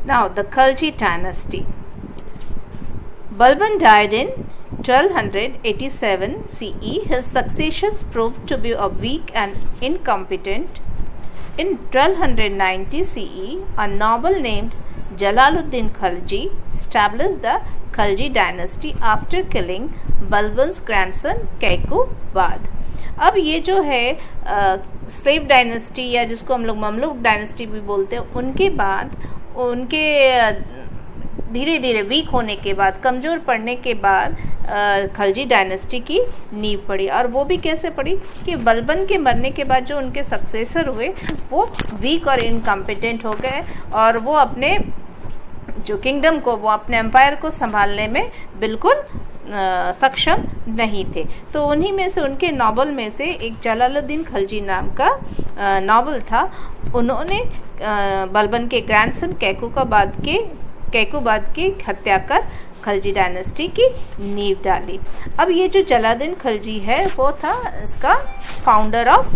Now, the Khalji dynasty. Balban died in 1287 CE. His successors proved to be weak and incompetent. In 1290 CE, a noble named Jalaluddin Khalji established the Khalji dynasty after killing Balban's grandson Kaikubad. अब ये जो है slave dynasty या जिसको हम लोग Mamluk dynasty भी बोलते हैं, उनके बाद उनके धीरे धीरे वीक होने के बाद, कमज़ोर पड़ने के बाद खलजी डायनेस्टी की नींव पड़ी। और वो भी कैसे पड़ी कि बलबन के मरने के बाद जो उनके सक्सेसर हुए वो वीक और इनकम्पिटेंट हो गए और वो अपने जो किंगडम को, वो अपने एम्पायर को संभालने में बिल्कुल सक्षम नहीं थे। तो उन्हीं में से, उनके नॉवल में से एक जलालुद्दीन खलजी नाम का नॉवल था। उन्होंने बलबन के ग्रैंडसन कैकुबाद की हत्या कर खलजी डायनेस्टी की नींव डाली। अब ये जो जलालुद्दीन खलजी है वो था इसका फाउंडर ऑफ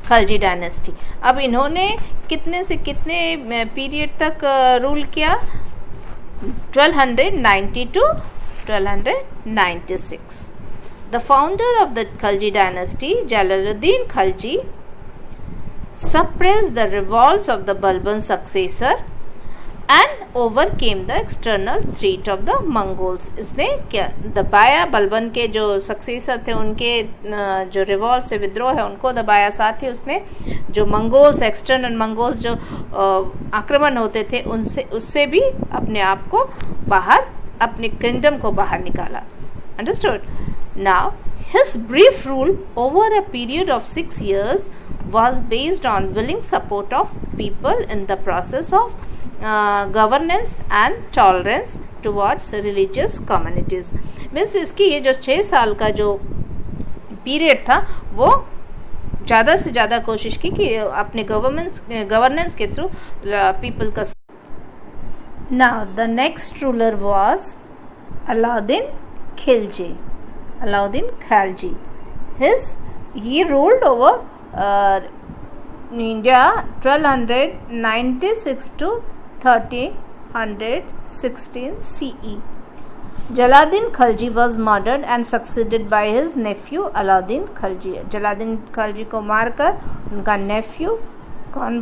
खलजी डायनेस्टी। अब इन्होंने कितने से कितने पीरियड तक रूल किया? 1290 to 1296। The founder of the Khalji dynasty, Jalaluddin Khalji, suppressed the revolts of the Balban successor and overcame the external threat of the Mongols। इसने क्या दबाया? बलबन के जो सक्सेसर थे उनके जो रिवॉल्ट से विद्रोह है उनको दबाया। साथ ही उसने जो मंगोल्स, एक्सटर्नल मंगोल्स जो आक्रमण होते थे उससे भी अपने आप को बाहर, अपने किंगडम को बाहर निकाला। Understood? Now his brief rule over a period of 6 years was based on willing support of people in the process of governance and tolerance towards religious communities. Means इसकी ये जो 6 साल का जो पीरियड था वो ज़्यादा से ज़्यादा कोशिश की कि अपने गवर्नेंस के थ्रू पीपल का। Now the next ruler was Alauddin Khilji. Alauddin Khilji he ruled over India 1296 to 1316 CE। Jalaluddin Khalji was murdered and succeeded by his nephew Alauddin Khalji। Jalaluddin Khalji को मारकर उनका नेफ्यू कौन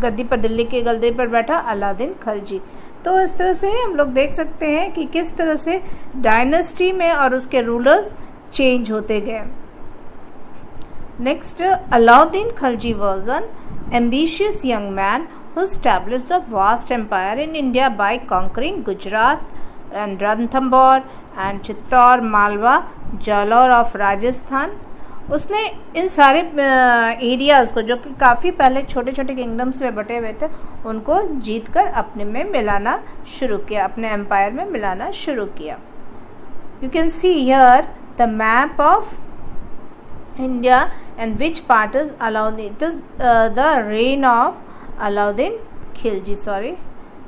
गद्दी पर, दिल्ली के गद्दी पर बैठा? अलाउद्दीन खलजी। तो इस तरह से हम लोग देख सकते हैं कि किस तरह से डायनेस्टी में और उसके रूलर्स चेंज होते गए। Next, Alauddin Khalji was an ambitious young man who established a vast empire in India by conquering Gujarat and Ranthambore and Chittor, Malwa, Jalore of Rajasthan। उसने इन सारे एरियाज़ को, जो कि काफ़ी पहले छोटे छोटे किंगडम्स में बटे हुए थे, उनको जीत कर अपने में मिलाना शुरू किया, अपने एम्पायर में मिलाना शुरू किया। You can see here the map of India and which part is Alauddin. It is the reign of Alauddin Khilji. Sorry,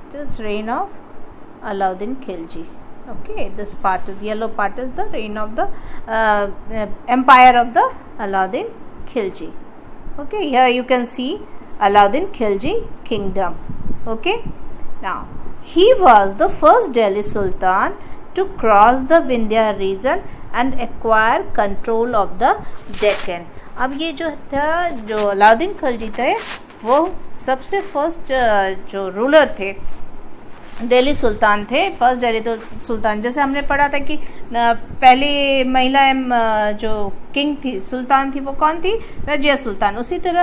it is reign of Alauddin Khilji. Okay, this part is yellow part is the reign of the empire of the Alauddin Khilji. Okay, here you can see Alauddin Khilji kingdom. Okay, now he was the first Delhi Sultan to cross the Vindhya region and acquire control of the Deccan। अब ये जो था, जो अलाउद्दीन खलजी थे, वो सबसे first जो ruler थे, दिल्ली सुल्तान थे, फर्स्ट दिल्ली सुल्तान। जैसे हमने पढ़ा था कि पहली महिला जो किंग थी, सुल्तान थी, वो कौन थी? रजिया सुल्तान। उसी तरह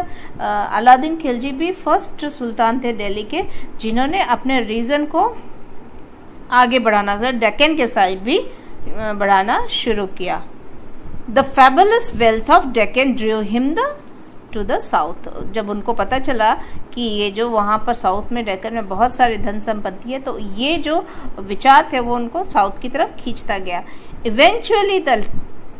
अलाउद्दीन खिलजी भी फर्स्ट सुल्तान थे दिल्ली के, जिन्होंने अपने रीजन को आगे बढ़ाना था, डेक्कन के साइड भी बढ़ाना शुरू किया। The fabulous wealth of Deccan drew him to the south. जब उनको पता चला कि ये जो वहाँ पर साउथ में, डेक्कन में बहुत सारी धन संपत्ति है, तो ये जो विचार थे वो उनको साउथ की तरफ खींचता गया। Eventually the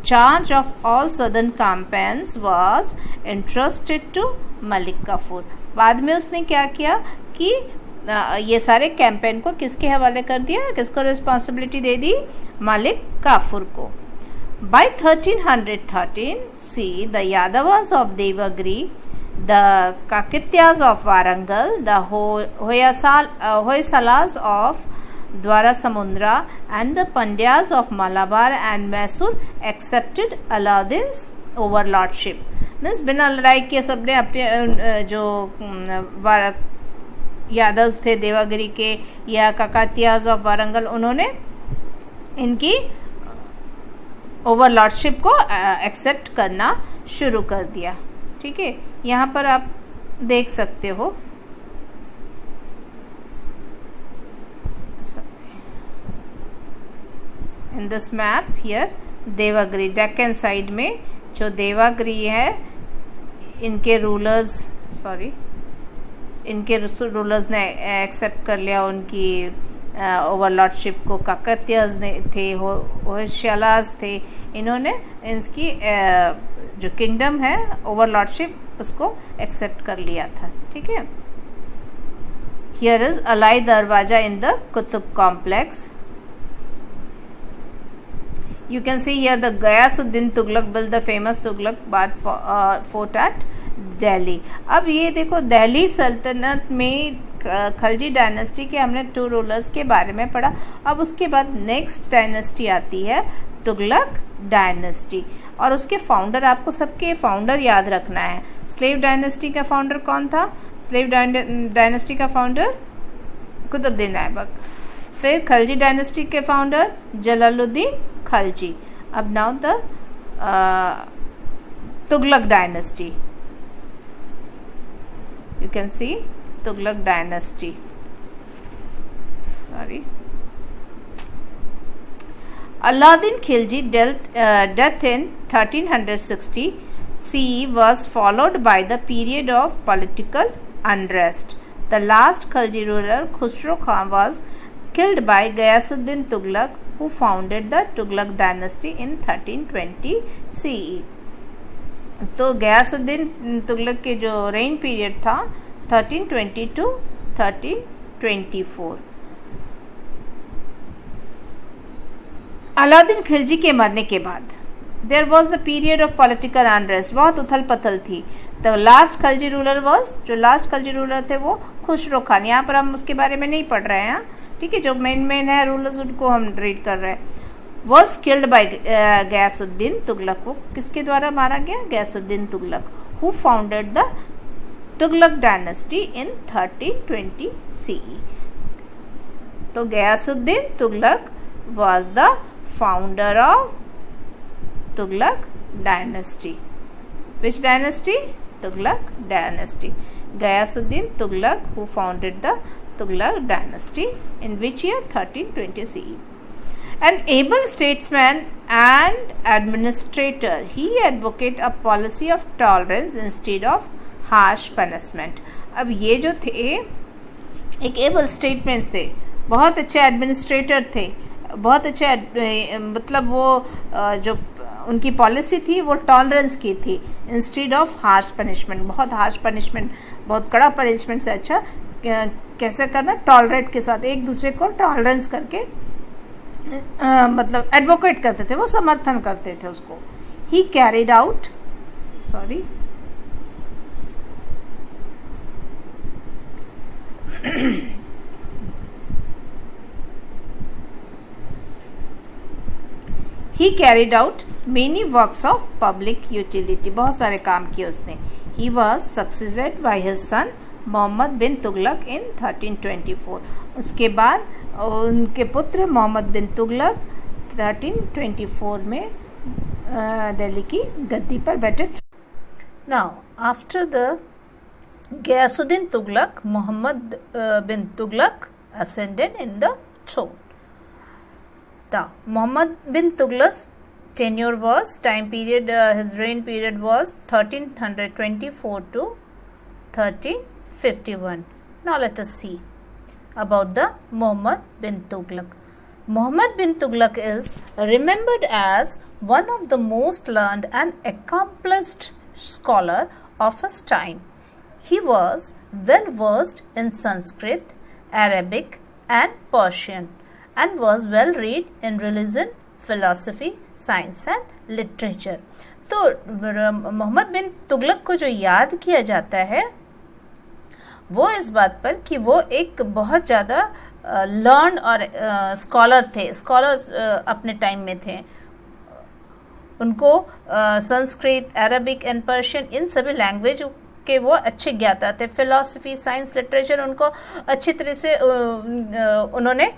charge of all southern campaigns was entrusted to Malik Kafur. बाद में उसने क्या किया कि ये सारे कैंपेन को किसके हवाले कर दिया? किसको रिस्पॉन्सिबिलिटी दे दी? मलिक काफूर को। By 1313 C, the Yadavas of Devagiri the Kakityas of Warangal, the Hoysalas of Dwarasamundra, and the Pandyas of Malabar and Mysore accepted Alauddin's overlordship. Means बिना लड़ाई के सबने अपने जो यादव थे देवागिरी के या काकातियाज ऑफ वारंगल, उन्होंने इनकी ओवरलॉर्डशिप को एक्सेप्ट करना शुरू कर दिया. ठीक है, यहाँ पर आप देख सकते हो in this map here Devagiri Deccan side में जो देवागिरी है, इनके रूलर्स ने एक्सेप्ट कर लिया उनकी ओवरलॉर्डशिप को. काकतियाज ने थे, होयसालास थे, इन्होंने इनकी जो किंगडम है ओवरलॉर्डशिप उसको एक्सेप्ट कर लिया था. ठीक है, हियर इज अलाई दरवाजा in the Qutub complex. You can see here the Ghayasuddin Tughlaq built the famous Tughlaq fort at Delhi. अब ये देखो, दिल्ली सल्तनत में खलजी डायनेस्टी के हमने 2 रूलर्स के बारे में पढ़ा. अब उसके बाद नेक्स्ट डायनेस्टी आती है तुगलक डायनेस्टी, और उसके फाउंडर, आपको सबके फाउंडर याद रखना है. स्लेव डायनेस्टी का फाउंडर कौन था? स्लेव डायनेस्टी का फाउंडर कुतुबुद्दीन ऐबक. फिर खलजी डायनेस्टी के फाउंडर जलालुद्दीन खलजी. अब now the Tughlaq dynasty. You can C Tughlaq dynasty. Sorry, Alauddin Khilji death in 1360 CE was followed by the period of political unrest. The last Khalji ruler Khusro Khan was killed by Ghayasuddin Tughlaq, who founded the Tughlaq dynasty in 1320 CE. तो गयासुद्दीन तुगलक के जो rain period था 1320 to 1324. Alauddin Khilji के मरने के बाद there was the period of political unrest. बहुत उथल पथल थी. The last Khalji ruler was, जो लास्ट खलजी रूलर थे वो खुसरो खान. यहाँ पर हम उसके बारे में नहीं पढ़ रहे हैं. ठीक है, जो मेन है रूलर्स उनको हम रीड कर रहे हैं. Was killed by Ghiyasuddin Tughlaq. वो किसके द्वारा मारा गया? Ghiyasuddin Tughlaq, who founded the Tughlaq dynasty in 1320 CE. तो Ghiyasuddin Tughlaq was the founder of Tughlaq dynasty. Which dynasty? Tughlaq dynasty. Ghayasuddin Tughlaq, who founded the Tughlaq dynasty in which year? 1320 CE. An able statesman and administrator, he advocated a policy of tolerance instead of harsh punishment. अब ये जो थे एक able statement थे, बहुत अच्छे administrator थे, बहुत अच्छे, मतलब वो जो उनकी पॉलिसी थी वो टॉलरेंस की थी इंस्टेड ऑफ हार्श पनिशमेंट. बहुत हार्श पनिशमेंट, बहुत कड़ा पनिशमेंट से अच्छा कैसे करना, टॉलरेट के साथ एक दूसरे को टॉलरेंस करके मतलब एडवोकेट करते थे, वो समर्थन करते थे उसको. ही carried out, sorry, He carried out many works of public utility. बहुत सारे काम किए उसने. He was succeeded by his son Mohammad bin Tughlaq in 1324. उसके बाद उनके पुत्र मोहम्मद बिन तुगलक 1324 में दिल्ली की गद्दी पर बैठे. Now after the Ghayasuddin Tughlaq, Muhammad bin Tughlaq ascended in the throne. Now, Muhammad bin Tughlaq's tenure was, his reign period was 1324 to 1351. Now let us see about the Muhammad bin Tughlaq. Muhammad bin Tughlaq is remembered as one of the most learned and accomplished scholar of his time. He was well versed in Sanskrit, Arabic and Persian, and was well read in religion, philosophy, science and literature. तो मोहम्मद बिन तुगलक को जो याद किया जाता है वो इस बात पर कि वो एक बहुत ज़्यादा लर्न और स्कॉलर थे, स्कॉलर अपने टाइम में थे। उनको संस्कृत, अरबिक एंड पर्शियन इन सभी लैंग्वेज के वो अच्छे ज्ञाता थे। फिलॉसफी, साइंस, लिटरेचर उनको अच्छी तरह से उन्होंने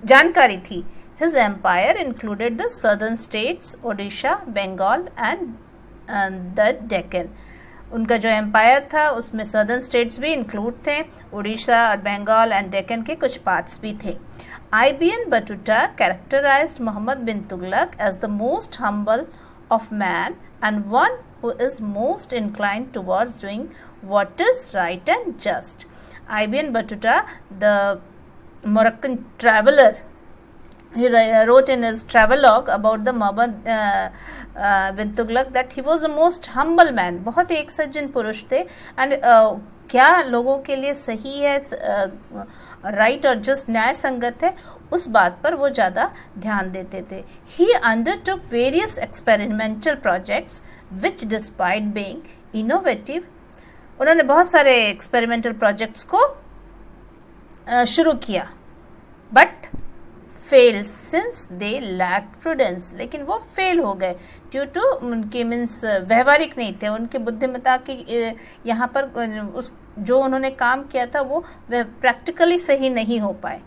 जानकारी थी। His empire included the southern states, Odisha, Bengal and the Deccan. उनका जो एम्पायर था उसमें सदर्न स्टेट्स भी इंक्लूड थे, उड़ीसा और बंगाल एंड डेक्कन के कुछ पार्ट्स भी थे। IBN Battuta characterized Muhammad bin Tughlaq as the most humble of man and one who is most inclined towards doing what is right and just. IBN Battuta, the Moroccan traveler, he wrote in his travelogue about the Muhammad bin Tughlaq that he was the most humble man. बहुत ही एक सज्जन पुरुष थे and क्या लोगों के लिए सही है, राइट और जस्ट न्याय संगत है, उस बात पर वो ज़्यादा ध्यान देते थे। He undertook various experimental projects which despite being innovative, उन्होंने बहुत सारे एक्सपेरिमेंटल प्रोजेक्ट्स को शुरू किया but fail since they lack prudence, लेकिन वो फेल हो गए ड्यू टू उनके मीन्स व्यवहारिक नहीं थे, उनके बुद्धिमत्ता की यहाँ पर उस जो उन्होंने काम किया था वो प्रैक्टिकली सही नहीं हो पाए।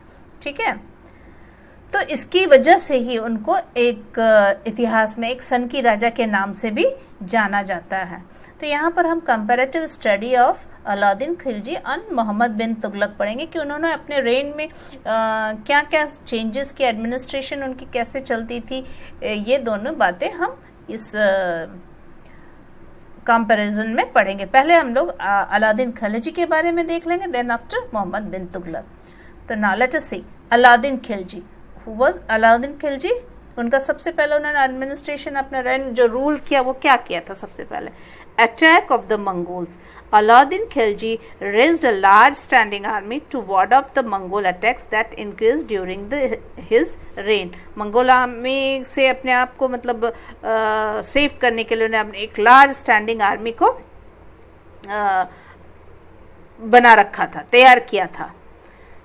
ठीक है, तो इसकी वजह से ही उनको एक इतिहास में एक सन की राजा के नाम से भी जाना जाता है। तो यहाँ पर हम comparative study of Alauddin Khilji और मोहम्मद बिन तुगलक पढ़ेंगे कि उन्होंने अपने रेन में क्या क्या चेंजेस की, एडमिनिस्ट्रेशन उनकी कैसे चलती थी, ये दोनों बातें हम इस कंपैरिजन में पढ़ेंगे। पहले हम लोग अलाउद्दीन खिलजी के बारे में देख लेंगे, देन आफ्टर मोहम्मद बिन तुगलक। तो now let us see Alauddin Khilji. Who was Alauddin Khilji? उनका सबसे पहले उन्होंने एडमिनिस्ट्रेशन अपना रेन जो रूल किया वो क्या किया था? सबसे पहले attack of the Mongols. Alauddin Khilji raised a large standing army to ward off the Mongol attacks that increased during his reign. Mongol army से अपने आप को मतलब सेव करने के लिए उन्होंने एक लार्ज स्टैंडिंग आर्मी को बना रखा था, तैयार किया था।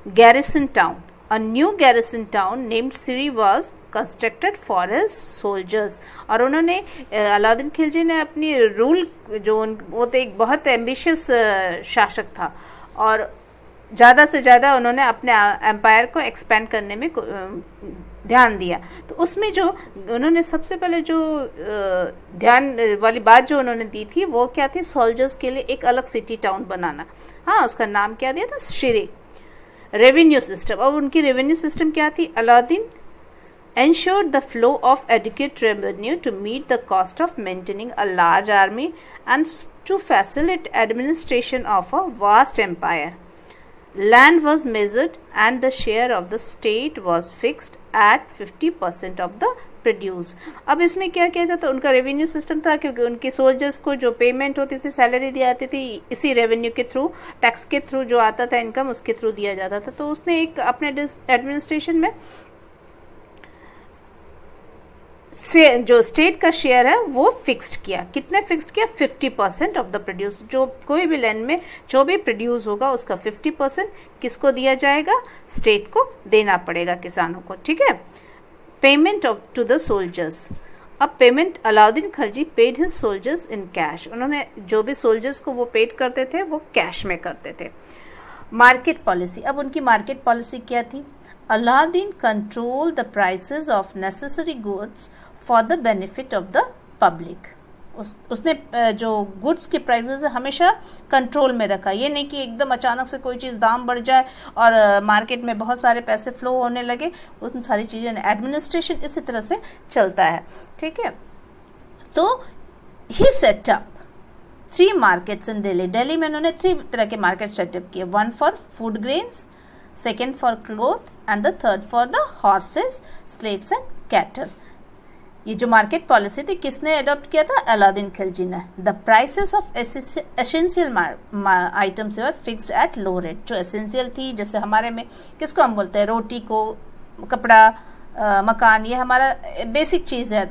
Garrison town. A new garrison town named Siri was constructed for his soldiers. और उन्होंने अलाउद्दीन खिलजी ने अपनी रूल जो वो तो एक बहुत एम्बिशियस शासक था और ज़्यादा से ज़्यादा उन्होंने अपने एम्पायर को एक्सपेंड करने में ध्यान दिया। तो उसमें जो उन्होंने सबसे पहले जो ध्यान वाली बात जो उन्होंने दी थी वो क्या थी? सोल्जर्स के लिए एक अलग सिटी टाउन बनाना। हाँ, उसका नाम क्या दिया था? शिरी। Revenue system. अब उनकी रेवेन्यू सिस्टम क्या थी? Alauddin ensured the flow of adequate revenue to meet the cost of maintaining a large army and to facilitate administration of a vast empire. Land was measured and the share of the state was fixed at 50% of the produce. अब इसमें क्या किया जाता? उनका revenue system था क्योंकि उनके soldiers को जो पेमेंट होती थी, सैलरी दी जाती थी, इसी रेवेन्यू के थ्रू, टैक्स के थ्रू जो आता था इनकम, उसके थ्रू दिया जाता था। तो उसने एक अपने एडमिनिस्ट्रेशन में से जो स्टेट का शेयर है वो फिक्स्ड किया। कितने फिक्स्ड किया? 50% ऑफ द प्रोड्यूस। जो कोई भी लैंड में जो भी प्रोड्यूस होगा उसका 50% किसको दिया जाएगा? स्टेट को देना पड़ेगा, किसानों को। ठीक है। Payment of to the soldiers. अब payment Alauddin Khilji paid his soldiers in cash. उन्होंने जो भी सोल्जर्स को वो पेड करते थे वो कैश में करते थे। Market policy. अब उनकी मार्केट पॉलिसी क्या थी? Aladdin controlled the prices of necessary goods for the benefit of the public. उसने जो गुड्स के प्राइसेस हमेशा कंट्रोल में रखा। ये नहीं कि एकदम अचानक से कोई चीज़ दाम बढ़ जाए और मार्केट में बहुत सारे पैसे फ्लो होने लगे। उन सारी चीज़ें, एडमिनिस्ट्रेशन इसी तरह से चलता है। ठीक है। तो he set up 3 markets in Delhi. Delhi में उन्होंने 3 तरह के मार्केट सेटअप किए। 1 for food grains, second for cloth and the third for the horses, slaves and cattle. ये जो मार्केट पॉलिसी थी किसने अडॉप्ट किया था? अलाउद्दीन खिलजी ने। The prices of essential items were fixed at low rate. जो एसेंशियल थी, जैसे हमारे में किसको हम बोलते हैं? रोटी को, कपड़ा, मकान, ये हमारा बेसिक चीज़ है।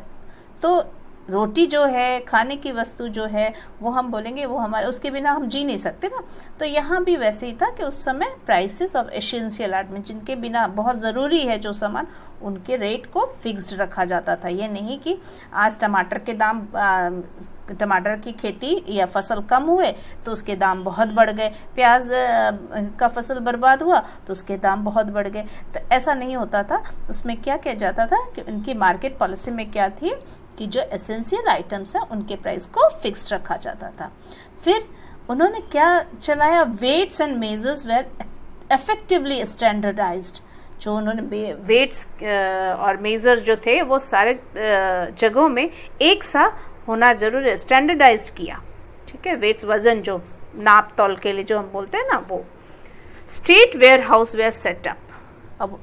तो रोटी जो है, खाने की वस्तु जो है, वो हम बोलेंगे वो हमारे, उसके बिना हम जी नहीं सकते ना। तो यहाँ भी वैसे ही था कि उस समय प्राइसेस ऑफ एसेंशियल आइटम, जिनके बिना बहुत ज़रूरी है जो सामान, उनके रेट को फिक्स्ड रखा जाता था। ये नहीं कि आज टमाटर के दाम, टमाटर की खेती या फसल कम हुए तो उसके दाम बहुत बढ़ गए, प्याज का फसल बर्बाद हुआ तो उसके दाम बहुत बढ़ गए। तो ऐसा नहीं होता था। उसमें क्या किया जाता था कि उनकी मार्केट पॉलिसी में क्या थी कि जो एसेंशियल आइटम्स हैं उनके प्राइस को फिक्स्ड रखा जाता था। फिर उन्होंने क्या चलाया, weights and measures were effectively standardised. जो उन्होंने वेट्स और मेजर्स जो थे वो सारे जगहों में एक सा होना जरूर है, स्टैंडर्डाइज्ड किया। ठीक है, वेट्स वजन जो नाप तौल के लिए जो हम बोलते हैं ना, वो। State warehouse were set up. अब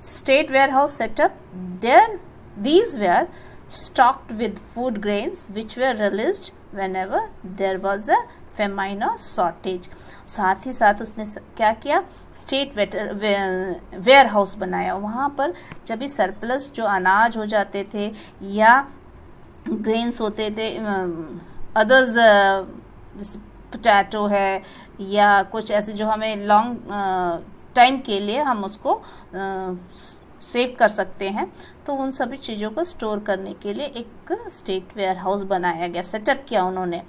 state warehouse set up, there these were stocked with food grains which were released whenever there was a famine or shortage। साथ ही साथ उसने क्या किया, स्टेट वेयर हाउस बनाया। वहाँ पर जब भी सरप्लस जो अनाज हो जाते थे या ग्रेन्स होते थे, अदर्स जैसे पोटैटो है या कुछ ऐसे जो हमें लॉन्ग टाइम के लिए हम उसको सेव कर सकते हैं, तो उन सभी चीज़ों को स्टोर करने के लिए एक स्टेट वेयर हाउस बनाया गया, सेटअप किया उन्होंने।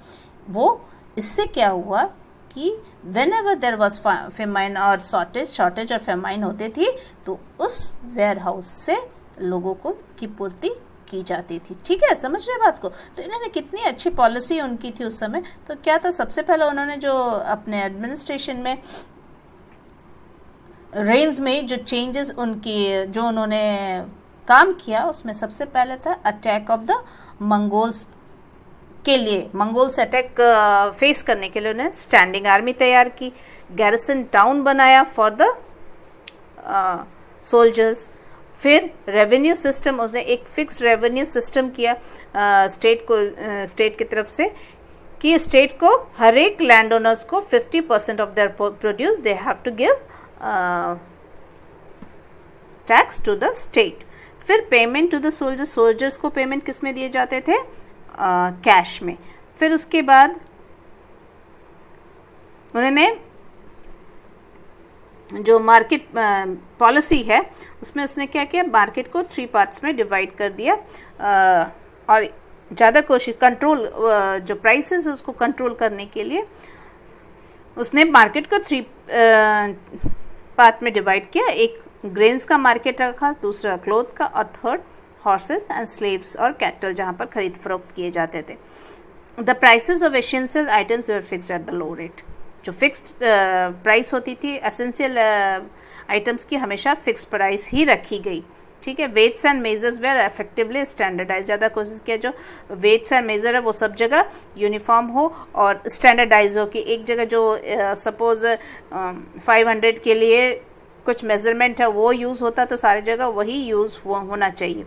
वो इससे क्या हुआ कि when ever there was famine और शॉर्टेज और फेमाइन होते थी तो उस वेयर हाउस से लोगों को की पूर्ति की जाती थी। ठीक है, समझ रहे बात को। तो इन्होंने कितनी अच्छी पॉलिसी उनकी थी उस समय। तो क्या था, सबसे पहले उन्होंने जो अपने एडमिनिस्ट्रेशन में रेंज में जो चेंजेस उनकी जो उन्होंने काम किया, उसमें सबसे पहले था अटैक ऑफ द मंगोल्स के लिए, मंगोल्स अटैक फेस करने के लिए उन्होंने स्टैंडिंग आर्मी तैयार की, गैरिसन टाउन बनाया फॉर द सोल्जर्स। फिर रेवेन्यू सिस्टम, उसने एक फिक्स रेवेन्यू सिस्टम किया स्टेट की तरफ से कि स्टेट को हर एक लैंड ओनर्स को 50% of their produce they have to give tax to the state. फिर पेमेंट टू द सोल्जर्स को पेमेंट किस में दिए जाते थे, कैश में। फिर उसके बाद उन्होंने जो मार्केट पॉलिसी है उसमें उसने क्या किया, मार्केट को 3 पार्ट्स में डिवाइड कर दिया और ज़्यादा कोशिश कंट्रोल जो प्राइसेस है उसको कंट्रोल करने के लिए उसने मार्केट को 3 पार्ट में डिवाइड किया। एक ग्रेन्स का मार्केट रखा, दूसरा क्लोथ का, और थर्ड हॉर्सेस एंड स्लेव्स और कैटल जहाँ पर खरीद फरोख्त किए जाते थे। The prices of essential items were fixed at the low rate. जो फिक्स्ड प्राइस होती थी एसेंशियल आइटम्स की, हमेशा फिक्स्ड प्राइस ही रखी गई। ठीक है, weights and measures were effectively standardise. ज़्यादा कोशिश किया जो वेट्स एंड मेजर है वो सब जगह यूनिफॉर्म हो और स्टैंडर्डाइज हो, कि एक जगह जो सपोज 500 के लिए कुछ मेजरमेंट है वो यूज़ होता तो सारी जगह वही यूज़ होना चाहिए।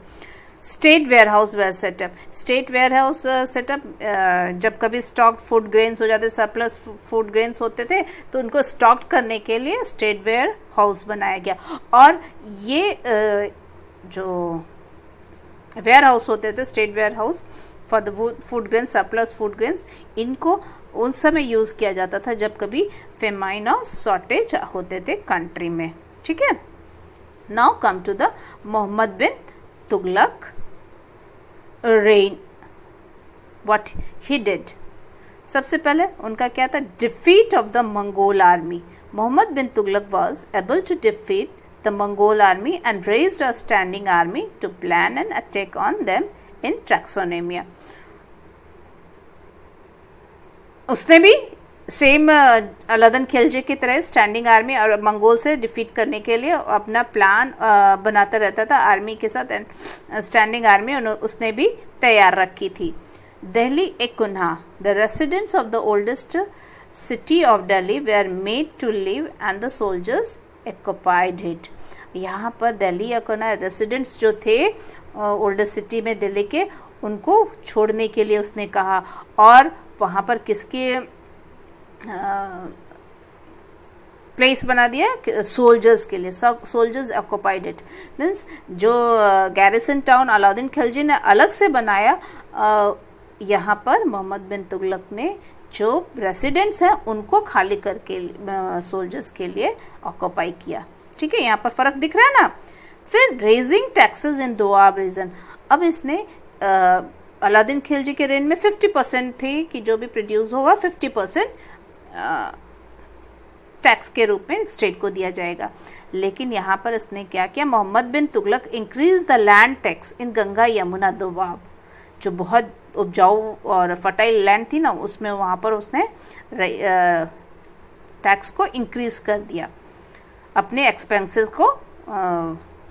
State warehouse were setup, state warehouse setup, जब कभी स्टॉक्ड फूड ग्रेन्स हो जाते, सरप्लस फूड ग्रेन्स होते थे तो उनको स्टॉक करने के लिए स्टेट वेयर हाउस बनाया गया। और ये जो वेयर हाउस होते थे, state warehouse for the food grains, surplus food grains, इनको उस समय यूज़ किया जाता था जब कभी फेमाइन और शॉर्टेज होते थे कंट्री में। ठीक है, now come to the Mohammad bin Tughlaq reign, what he did। सबसे पहले उनका क्या था, defeat of the Mongol army. Mohammad bin Tughlaq was able to defeat the Mongol army and raised a standing army to plan an attack on them in Traxonemia। उसने भी same अलादन Khilji की तरह standing army और मंगोल से डिफीट करने के लिए अपना प्लान बनाता रहता था आर्मी के साथ। स्टैंडिंग आर्मी उसने भी तैयार रखी थी। दिल्ली एक Kuhna, the residents of the oldest city of Delhi were made to leave and the soldiers occupied it. यहाँ पर दिल्ली या कुन्हा रेसिडेंट्स जो थे ओल्डेस्ट सिटी में दिल्ली के, उनको छोड़ने के लिए उसने कहा। और वहाँ पर किसके प्लेस बना दिया सोल्जर्स के लिए, सब सोल्जर्स ऑक्युपाइड इट, मीन्स जो गैरिसन टाउन अलाउद्दीन खिलजी ने अलग से बनाया, यहाँ पर मोहम्मद बिन तुगलक ने जो रेसिडेंट्स हैं उनको खाली करके सोल्जर्स के लिए ऑक्युपाई किया। ठीक है, यहाँ पर फर्क दिख रहा है ना। फिर रेजिंग टैक्सेस इन दोआब रीजन, अब इसने अलाउद्दीन खिलजी के रेंज में 50% थी कि जो भी प्रोड्यूस होगा 50% टैक्स के रूप में स्टेट को दिया जाएगा। लेकिन यहाँ पर इसने क्या किया, Mohammad bin Tughlaq increase the land tax in Ganga Yamuna Doab, जो बहुत उपजाऊ और फर्टाइल लैंड थी ना, उसमें वहाँ पर उसने टैक्स को इंक्रीज कर दिया अपने एक्सपेंसेस को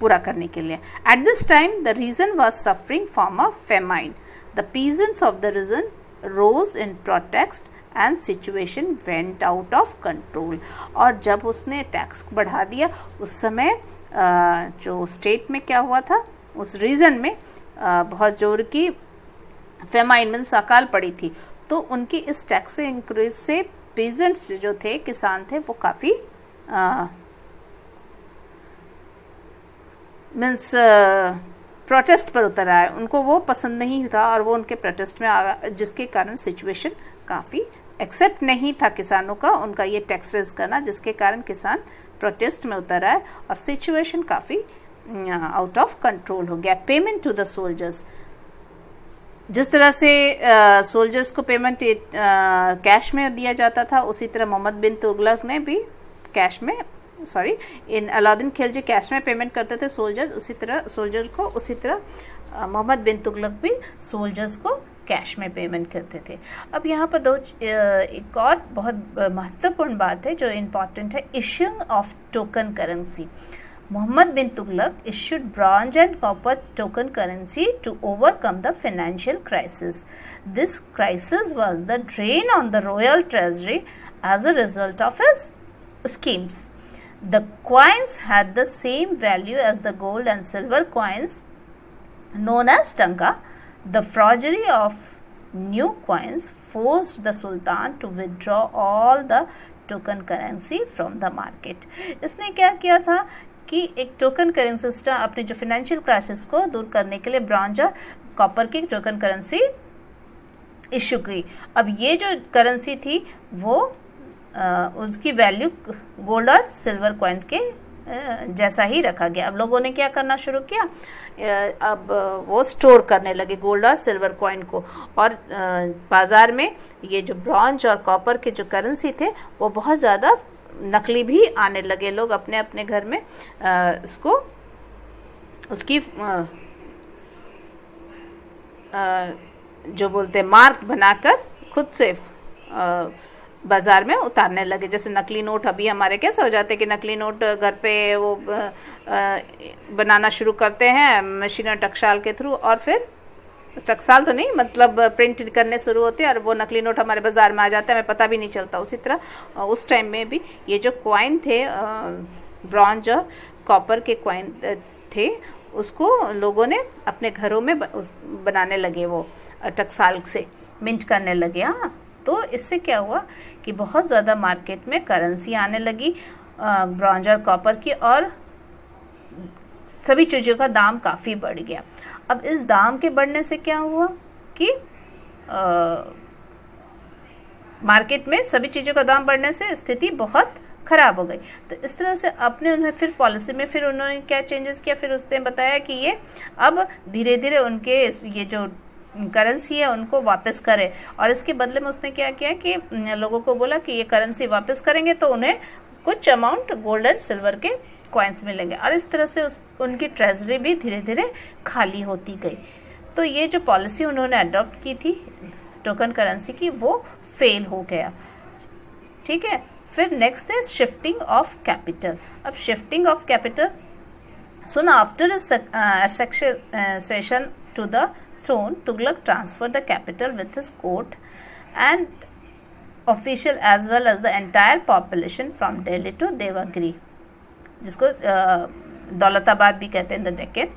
पूरा करने के लिए। At this time the region was suffering from a famine, the peasants of the region rose in protest and situation went out of control. और जब उसने टैक्स बढ़ा दिया उस समय जो स्टेट में क्या हुआ था, उस रीजन में बहुत जोर की फेमाइन मीन्स अकाल पड़ी थी, तो उनकी इस टैक्स इंक्रीज से पीजेंट्स जो थे, किसान थे, वो काफ़ी मीन्स प्रोटेस्ट पर उतर आए, उनको वो पसंद नहीं था और वो उनके प्रोटेस्ट में आ गया, जिसके कारण सिचुएशन काफ़ी एक्सेप्ट नहीं था किसानों का उनका ये टैक्स रेज करना, जिसके कारण किसान प्रोटेस्ट में उतर आए और सिचुएशन काफ़ी आउट ऑफ कंट्रोल हो गया। पेमेंट टू द सोल्जर्स, जिस तरह से सोल्जर्स को पेमेंट कैश में दिया जाता था, उसी तरह मोहम्मद बिन तुगलक ने भी कैश में इन अलाउद्दीन खिलजी कैश में पेमेंट करते थे सोल्जर, उसी तरह मोहम्मद बिन तुगलक भी सोल्जर्स को कैश में पेमेंट करते थे। अब यहाँ पर एक और बहुत महत्वपूर्ण बात है जो इम्पॉर्टेंट है, issuing of token currency. Muhammad bin Tughlaq issued bronze and copper token currency to overcome the financial crisis. This crisis was the drain on the royal treasury as a result of his schemes. The coins had the same value as the gold and silver coins known as tanka. The forgery of new coins forced the Sultan to withdraw all the token currency from the market. इसने क्या किया था कि एक token currency system, अपने जो financial crisis को दूर करने के लिए ब्रॉन्ज और कॉपर की टोकन करेंसी इशू की। अब ये जो करेंसी थी वो उसकी वैल्यू गोल्ड और सिल्वर कॉइन के जैसा ही रखा गया। अब लोगों ने क्या करना शुरू किया, अब वो स्टोर करने लगे गोल्ड और सिल्वर कॉइन को, और बाज़ार में ये जो ब्रॉन्ज और कॉपर के जो करेंसी थे वो बहुत ज़्यादा नकली भी आने लगे। लोग अपने अपने घर में इसको उसकी जो बोलते हैं मार्क बनाकर खुद से बाज़ार में उतारने लगे। जैसे नकली नोट अभी हमारे कैसे हो जाते हैं कि नकली नोट घर पे वो बनाना शुरू करते हैं मशीन और टकसाल के थ्रू, और फिर टकसाल तो नहीं मतलब प्रिंट करने शुरू होते हैं और वो नकली नोट हमारे बाज़ार में आ जाता है, हमें पता भी नहीं चलता। उसी तरह उस टाइम में भी ये जो कॉइन थे ब्रॉन्ज और कॉपर के कॉइन थे, उसको लोगों ने अपने घरों में बनाने लगे, वो टकसाल से मिंट करने लगे। हाँ, तो इससे क्या हुआ कि बहुत ज़्यादा मार्केट में करेंसी आने लगी ब्रॉन्ज और कॉपर की, और सभी चीज़ों का दाम काफ़ी बढ़ गया। अब इस दाम के बढ़ने से क्या हुआ कि मार्केट में सभी चीज़ों का दाम बढ़ने से स्थिति बहुत ख़राब हो गई। तो इस तरह से उन्हें फिर पॉलिसी में फिर उन्होंने क्या चेंजेस किया, फिर उसने बताया कि ये अब धीरे धीरे उनके ये जो करेंसी है उनको वापस करे, और इसके बदले में उसने क्या किया कि लोगों को बोला कि ये करेंसी वापस करेंगे तो उन्हें कुछ अमाउंट गोल्ड एंड सिल्वर के कॉइन्स मिलेंगे, और इस तरह से उनकी ट्रेजरी भी धीरे धीरे खाली होती गई। तो ये जो पॉलिसी उन्होंने अडॉप्ट की थी टोकन करेंसी की, वो फेल हो गया। ठीक है, फिर नेक्स्ट है शिफ्टिंग ऑफ कैपिटल। अब shifting of capital, soon after his accession to the throne, Tughlaq transferred the capital with his court and official as well as the entire population from Delhi to Devagiri, जिसको दौलताबाद भी कहते हैं, the Deccan.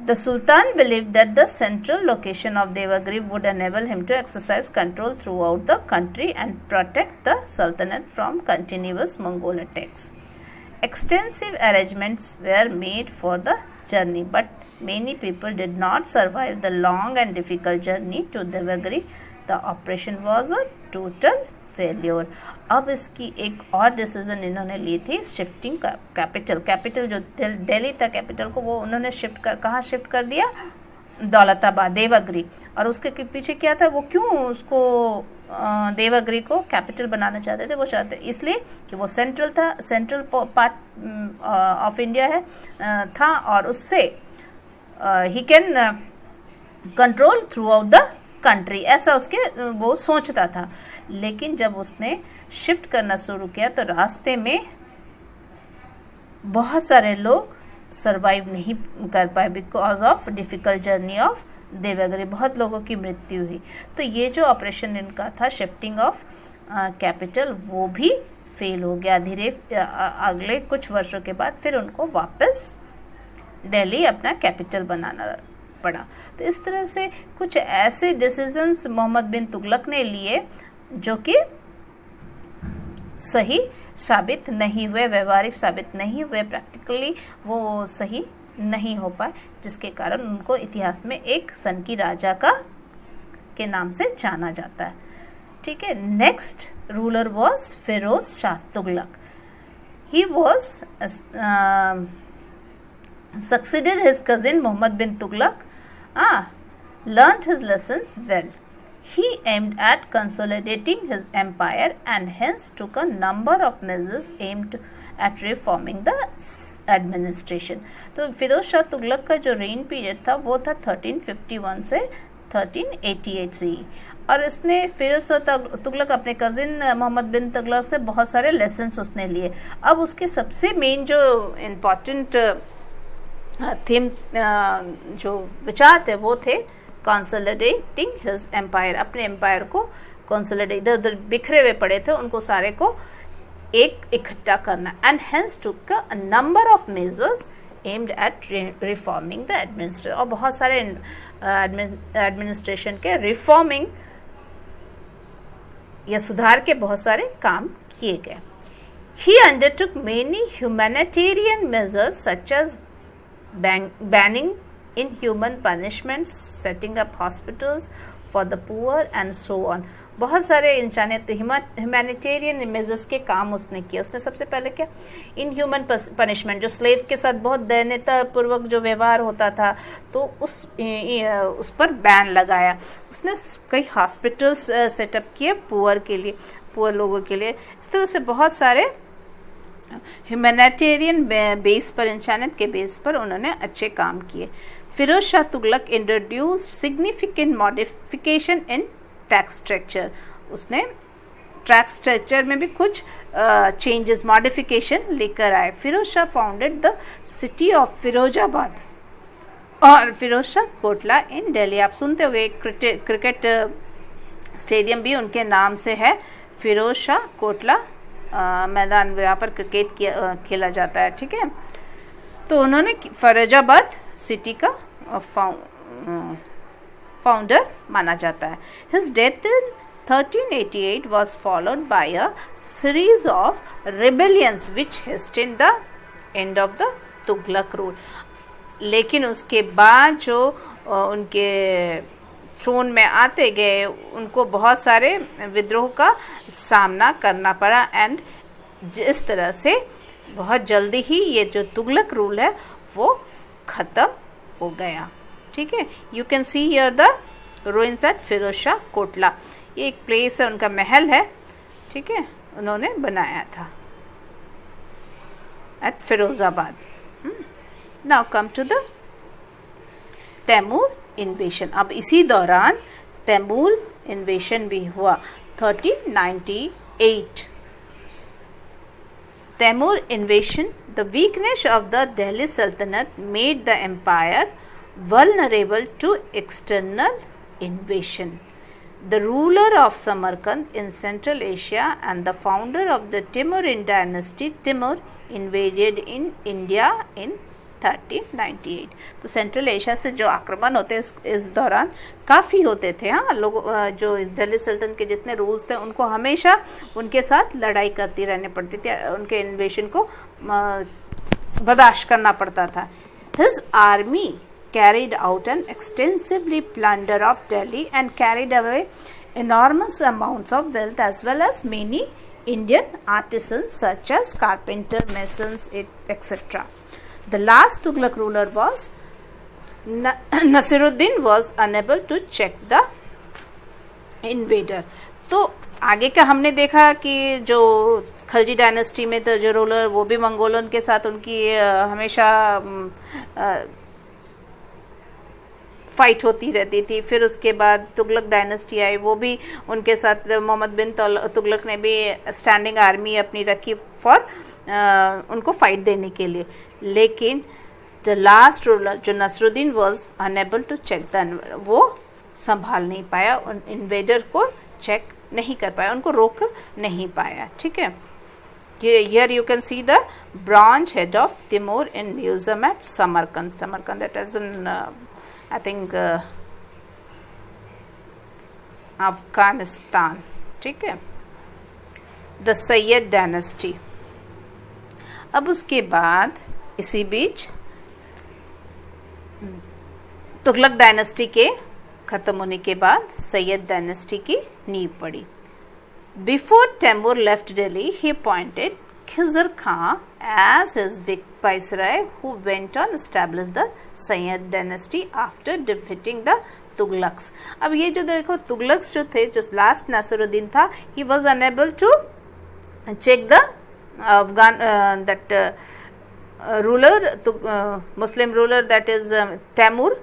The Sultan believed that the central location of Devagiri would enable him to exercise control throughout the country and protect the Sultanate from continuous Mongol attacks. Extensive arrangements were made for the journey, but many people did not survive the long and difficult journey to Devagiri. The operation was a total failure. अब इसकी एक और decision इन्होंने ली थी, shifting capital जो दिल्ली था capital को, वो उन्होंने कहाँ शिफ्ट कर दिया, दौलताबाद, देवगिरी। और उसके पीछे क्या था, वो क्यों उसको देवगिरी को कैपिटल बनाना चाहते थे, वो चाहते इसलिए कि वो सेंट्रल पार्ट ऑफ इंडिया था और उससे he can control through out the country, ऐसा उसके वो सोचता था। लेकिन जब उसने शिफ्ट करना शुरू किया तो रास्ते में बहुत सारे लोग सरवाइव नहीं कर पाए because of difficult journey of Devagiri, बहुत लोगों की मृत्यु हुई। तो ये जो ऑपरेशन इनका था शिफ्टिंग ऑफ कैपिटल, वो भी फेल हो गया। धीरे अगले कुछ वर्षों के बाद फिर उनको वापस दिल्ली अपना कैपिटल बनाना पड़ा। तो इस तरह से कुछ ऐसे डिसीजंस मोहम्मद बिन तुगलक ने लिए जो कि सही साबित नहीं हुए, व्यवहारिक साबित नहीं हुए, प्रैक्टिकली वो सही नहीं हो पाए, जिसके कारण उनको इतिहास में एक सन की राजा के नाम से जाना जाता है। ठीक है, next ruler was Firoz Shah Tughlaq. He was succeeded his cousin Muhammad bin Tughlaq, learned his lessons well. He aimed at consolidating his empire and hence took a number of measures aimed at reforming the administration. तो फिरोज शाह तुगलक का जो rain period था वो था 1351 से 1388 से, और इसने फिरोज शाह तुगलक अपने कजिन मोहम्मद बिन तुगलक से बहुत सारे लेसन्स उसने लिए। अब उसके सबसे मेन जो इम्पॉर्टेंट थीम जो विचार थे वो थे कंसोलिडेटिंग हिज एम्पायर, अपने एम्पायर को कंसोलिडेट, इधर उधर बिखरे हुए पड़े थे उनको सारे को एक इकट्ठा करना। And hence took a number of measures aimed at reforming the administration, और बहुत सारे एडमिनिस्ट्रेशन के रिफॉर्मिंग या सुधार के बहुत सारे काम किए गए। He undertook many humanitarian measures such as banning inhuman punishments, setting up hospitals for the poor and so on। बहुत सारे ह्यूमैनिटेरियन मेजर्स के काम उसने किए। उसने सबसे पहले क्या, इनह्यूमन पनिशमेंट, जो स्लेव के साथ बहुत दयनीयता पूर्वक जो व्यवहार होता था, तो उस पर बैन लगाया। उसने कई हॉस्पिटल्स सेटअप किए पुअर के लिए, पुअर लोगों के लिए। इस तरह से बहुत सारे ह्यूमैनिटेरियन बेस पर, इंसानियत के बेस पर उन्होंने अच्छे काम किए। Firoz Shah Tughlaq introduce significant modification in tax structure. उसने टैक्स स्ट्रक्चर में भी कुछ चेंजेस, मॉडिफिकेशन लेकर आए। Firoz Shah founded the city of Firozabad और फिरोज शाह कोटला इन दिल्ली। आप सुनते होंगे क्रिकेट स्टेडियम भी उनके नाम से है, फिरोज शाह कोटला मैदान, यहाँ पर क्रिकेट खेला जाता है। ठीक है, तो उन्होंने फिरोजाबाद सिटी का फाउंडर माना जाता है। His death in 1388 was followed by a series of rebellions which hastened the end of the Tughlaq rule। लेकिन उसके बाद जो उनके थ्रोन में आते गए उनको बहुत सारे विद्रोह का सामना करना पड़ा, एंड जिस तरह से बहुत जल्दी ही ये जो तुगलक रूल है वो ख़त्म हो गया। ठीक है, you can see here the ruins at Firoz Shah Kotla. ये एक प्लेस है, उनका महल है। ठीक है, उन्होंने बनाया था at Firozabad. Now come to the Timur invasion. अब इसी दौरान तैमूर इन्वेशन भी हुआ 1398। Timur invasion, the weakness of the Delhi Sultanat made the empire vulnerable to external invasion. the ruler of Samarkand in Central Asia and the founder of the Timurid dynasty, Timur, invaded in India in 1398. तो central Asia से जो आक्रमण होते हैं इस दौरान काफ़ी होते थे। हाँ, लोग जो दिल्ली सल्तनत के जितने रूल्स थे उनको हमेशा उनके साथ लड़ाई करती रहनी पड़ती थी, उनके इन्वेशन को बर्दाश्त करना पड़ता था। His army carried out an extensively plunder of Delhi and carried away enormous amounts of wealth as well as many Indian artisans such as carpenter, masons, etc. The last Tughlaq ruler was Nasiruddin was unable to check the invader. तो आगे का हमने देखा कि जो Khalji dynasty में तो जो रूलर वो भी मंगोलन के साथ उनकी हमेशा फाइट होती रहती थी। फिर उसके बाद तुगलक डायनेस्टी आई, वो भी उनके साथ मोहम्मद बिन तुगलक ने भी स्टैंडिंग आर्मी अपनी रखी फॉर उनको फाइट देने के लिए। लेकिन द लास्ट रूलर जो Nasiruddin was unable to check the, वो संभाल नहीं पाया, उन इन्वेडर को चेक नहीं कर पाया, उनको रोक नहीं पाया। ठीक है, here you can see the bronze head of Timur in museum at Samarkand. Samarkand that is in I think Afghanistan. ठीक है, द सैयद डायनेस्टी। अब उसके बाद इसी बीच तुगलक डायनेस्टी के खत्म होने के बाद सैयद डायनेस्टी की नींव पड़ी। Before Timur left Delhi he appointed Khizr Khan as his viceroy, who went on establish the Sayyid dynasty after defeating the Tughlaqs. अब ये जो देखो तुगलक्स जो थे, जो लास्ट नासिरुद्दीन था, he was unable to check the Afghan that ruler, Muslim ruler, that is Taimur,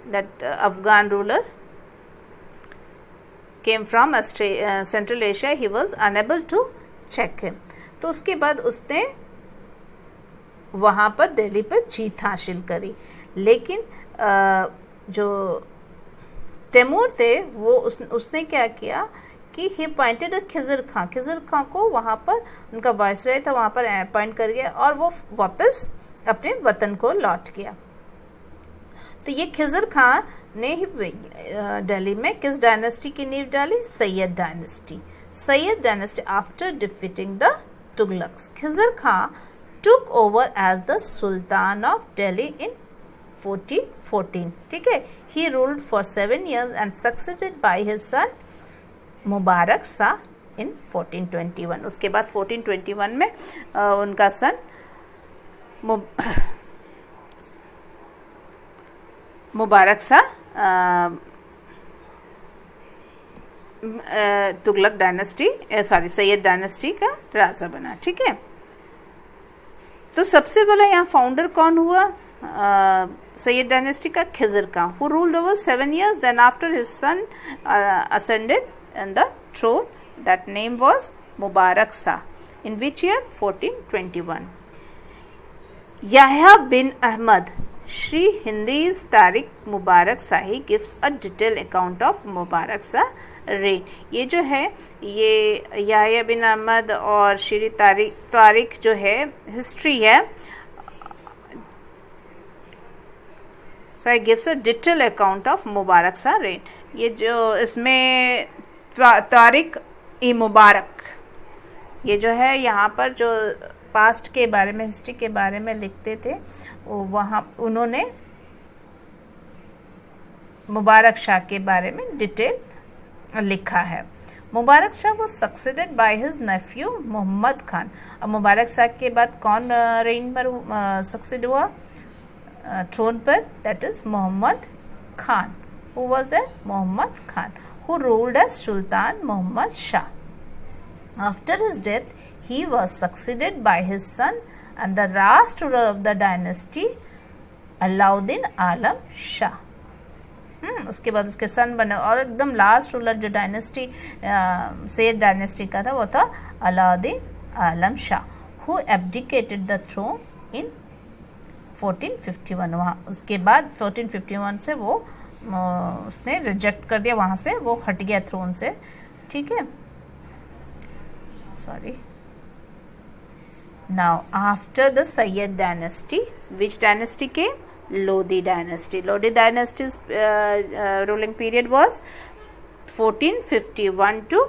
that Afghan ruler came from Central Asia. He was unable to check him. तो उसके बाद उसने वहाँ पर दिल्ली पर जीत हासिल करी। लेकिन जो तैमूर थे वो उसने क्या किया कि ही अपॉइंटेड खिज़र खां। खिज़र खां को वहाँ पर उनका वाइसराय था, वहाँ पर अपॉइंट कर गया और वो वापस अपने वतन को लौट गया। तो ये खिज़र खां ने ही दिल्ली में किस डायनेस्टी की नींव डाली? Syed dynasty. Sayyid dynasty after defeating the Tughlaqs. Khizr Khan took over as the Sultan of Delhi in 1414. ठीक है, he ruled for 7 years and succeeded by his son Mubarak Shah in 1421. उसके बाद 1421 में उनका सन मुबारक शाह तुगलक डायनेस्टी सैयद डायनेस्टी का राजा बना। ठीक है, तो सबसे पहले यहाँ फाउंडर कौन हुआ सैयद डायनेस्टी का? Khizr Khan, who ruled over 7 years. Then after his son ascended in the throne, that name was Mubarak Shah. In which year? 1421. Yahya bin Ahmad Shri Hindi's Tariq Mubarak Shahi gives a detailed account of Mubarak Shah rain. ये जो है ये याह्या बिन अहमद और श्री तारिक जो है history है, so gives a detail account of Mubarak Shah reign. ये जो इसमें तारिक ई मुबारक, ये जो है यहाँ पर जो पास्ट के बारे में, हिस्ट्री के बारे में लिखते थे, वो वहाँ उन्होंने मुबारक शाह के बारे में डिटेल लिखा है। मुबारक शाह वो succeeded by his nephew Mohammed Khan. अब मुबारक शाह के बाद कौन रेन पर सक्सेड हुआ थ्रोन पर? That is Mohammad Khan. Who was that? Mohammad Khan, who ruled as sultan Mohammad Shah. After his death he was succeeded by his son and the last ruler of the dynasty Alauddin Alam Shah. उसके बाद उसके सन बने और एकदम लास्ट रूलर जो डायनेस्टी सैयद डायनेस्टी का था वो था Alauddin Alam Shah, who abdicated the throne in 1451। वहाँ उसके बाद 1451 से वो उसने रिजेक्ट कर दिया, वहाँ से वो हट गया थ्रोन से, ठीक है। Sorry. Now after the Sayyid dynasty, which dynasty के? Lodi dynasty. Lodi dynasty's ruling period was 1451 to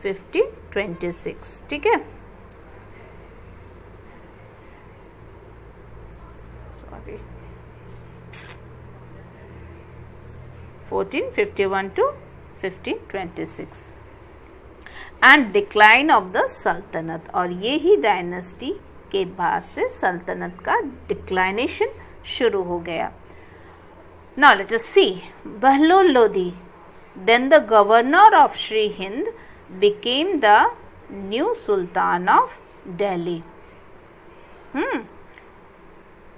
1526, ठीक है। Sorry, 1451 to 1526 and decline of the Sultanat, और ये ही डायनेस्टी के बाद से सल्तनत का डिक्लाइनेशन शुरू हो गया। Now let us see Bahlol Lodi, then the governor of Sirhind became the new sultan of Delhi.